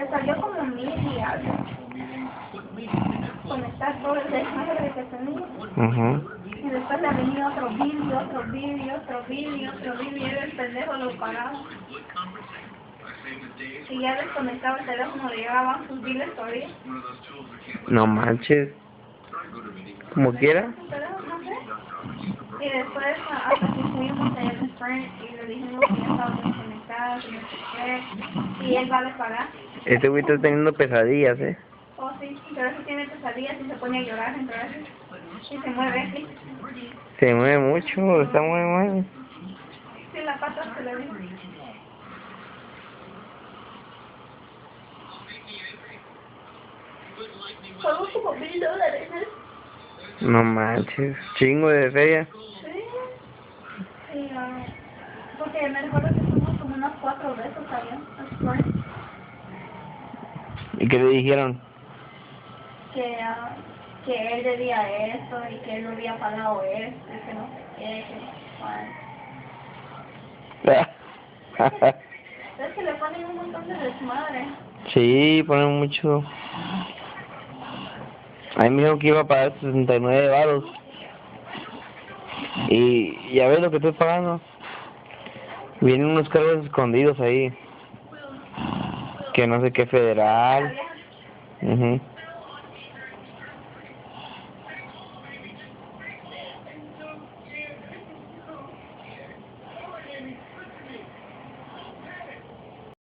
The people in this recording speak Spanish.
Le salió como 1000 y algo. Conectar todo el desmadre que tenía. Y después le venía otro vídeo, y el pendejo lo pagaba. Y ya desconectaba el teléfono, le llegaban sus biles todavía. No manches. Como quiera. No sé. Y después hasta que fuimos en el Sprint y le dijimos que ya estaba desconectado, que no sé qué, y él va a pagar. Este güey está teniendo pesadillas, Oh sí, pero eso tiene pesadillas y se pone a llorar entonces. Y se mueve así. Se mueve mucho, está muy mal. Sí, la pata se le ve. Pagó como $1000. No manches, chingo de feria. Sí. Sí, porque me recuerdo que fuimos como unas 4 veces allá al Sprint. ¿Y qué le dijeron? Que él debía esto y que él no había pagado esto y que no sé qué, es que le ponen un montón de desmadre. Sí, ponen mucho. A mí me dijeron que iba a pagar 69 varos. Y ya ves lo que estoy pagando. Vienen unos cargos escondidos ahí. Que no sé qué federal.